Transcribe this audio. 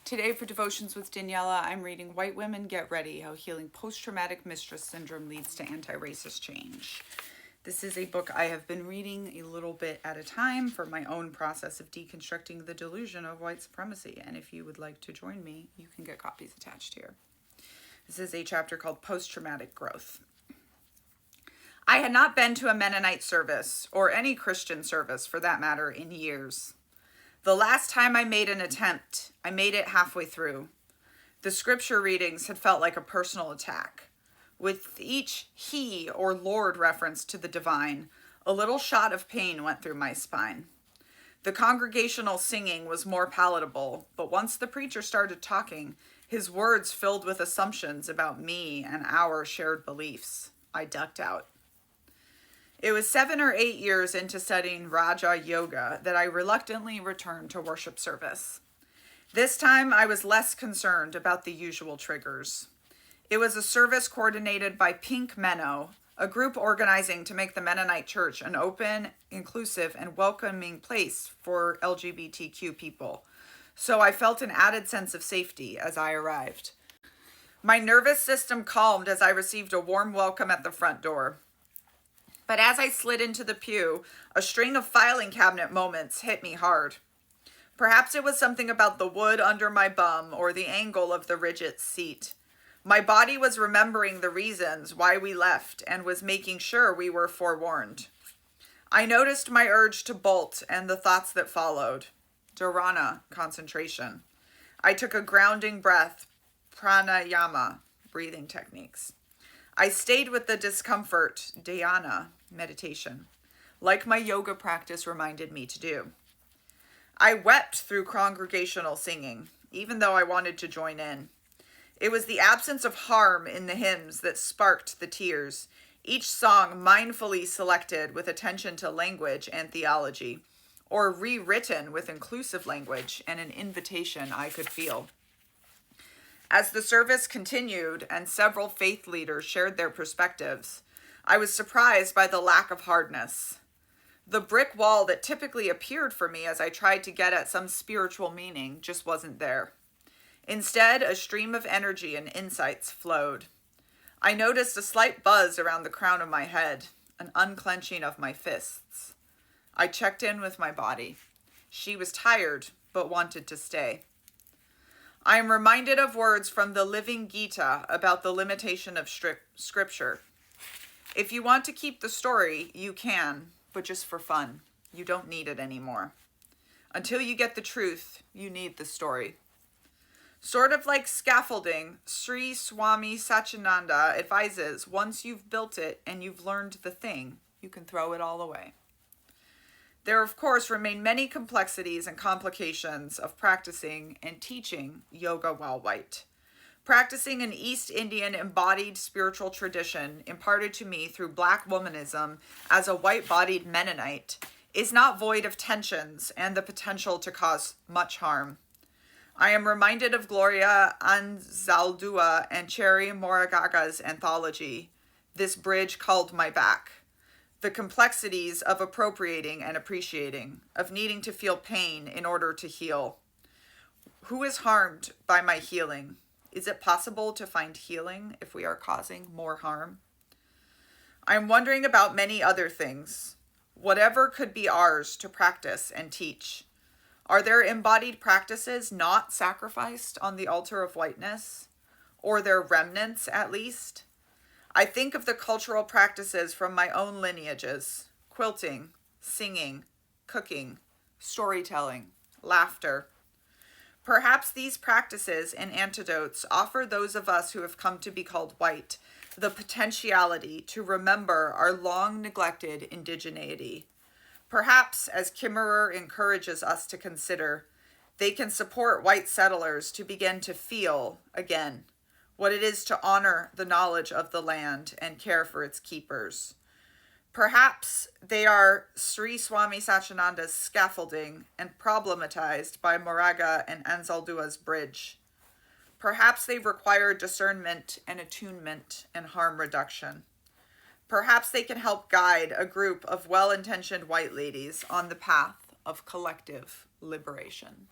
Today for Devotions with Daniella, I'm reading White Women Get Ready, How Healing Post-Traumatic Mistress Syndrome Leads to Anti-Racist Change. This is a book I have been reading a little bit at a time for my own process of deconstructing the delusion of white supremacy. And if you would like to join me, you can get copies attached here. This is a chapter called Post-Traumatic Growth. I had not been to a Mennonite service, or any Christian service for that matter, in years. The last time I made an attempt, I made it halfway through. The scripture readings had felt like a personal attack. With each he or Lord reference to the divine, a little shot of pain went through my spine. The congregational singing was more palatable, but once the preacher started talking, his words filled with assumptions about me and our shared beliefs. I ducked out. It was 7 or 8 years into studying Raja Yoga that I reluctantly returned to worship service. This time I was less concerned about the usual triggers. It was a service coordinated by Pink Menno, a group organizing to make the Mennonite Church an open, inclusive, and welcoming place for LGBTQ people. So I felt an added sense of safety as I arrived. My nervous system calmed as I received a warm welcome at the front door. But as I slid into the pew, a string of filing cabinet moments hit me hard. Perhaps it was something about the wood under my bum or the angle of the rigid seat. My body was remembering the reasons why we left and was making sure we were forewarned. I noticed my urge to bolt and the thoughts that followed. Dharana, concentration. I took a grounding breath, pranayama, breathing techniques. I stayed with the discomfort, dhyana, meditation, like my yoga practice reminded me to do. I wept through congregational singing, even though I wanted to join in. It was the absence of harm in the hymns that sparked the tears, each song mindfully selected with attention to language and theology, or rewritten with inclusive language and an invitation I could feel. As the service continued and several faith leaders shared their perspectives, I was surprised by the lack of hardness. The brick wall that typically appeared for me as I tried to get at some spiritual meaning just wasn't there. Instead, a stream of energy and insights flowed. I noticed a slight buzz around the crown of my head, an unclenching of my fists. I checked in with my body. She was tired, but wanted to stay. I am reminded of words from the Living Gita about the limitation of scripture. If you want to keep the story, you can, but just for fun. You don't need it anymore. Until you get the truth, you need the story. Sort of like scaffolding, Sri Swami Satchidananda advises, once you've built it and you've learned the thing, you can throw it all away. There, of course, remain many complexities and complications of practicing and teaching yoga while white. Practicing an East Indian embodied spiritual tradition imparted to me through Black womanism as a white-bodied Mennonite is not void of tensions and the potential to cause much harm. I am reminded of Gloria Anzaldúa and Cherry Moragaga's anthology, This Bridge Called My Back. The complexities of appropriating and appreciating, of needing to feel pain in order to heal. Who is harmed by my healing? Is it possible to find healing if we are causing more harm? I am wondering about many other things. Whatever could be ours to practice and teach. Are there embodied practices not sacrificed on the altar of whiteness? Or their remnants, at least? I think of the cultural practices from my own lineages, quilting, singing, cooking, storytelling, laughter. Perhaps these practices and antidotes offer those of us who have come to be called white the potentiality to remember our long neglected indigeneity. Perhaps, as Kimmerer encourages us to consider, they can support white settlers to begin to feel, again, what it is to honor the knowledge of the land and care for its keepers. Perhaps they are Sri Swami Satchidananda's scaffolding and problematized by Moraga and Anzaldúa's bridge. Perhaps they require discernment and attunement and harm reduction. Perhaps they can help guide a group of well-intentioned white ladies on the path of collective liberation.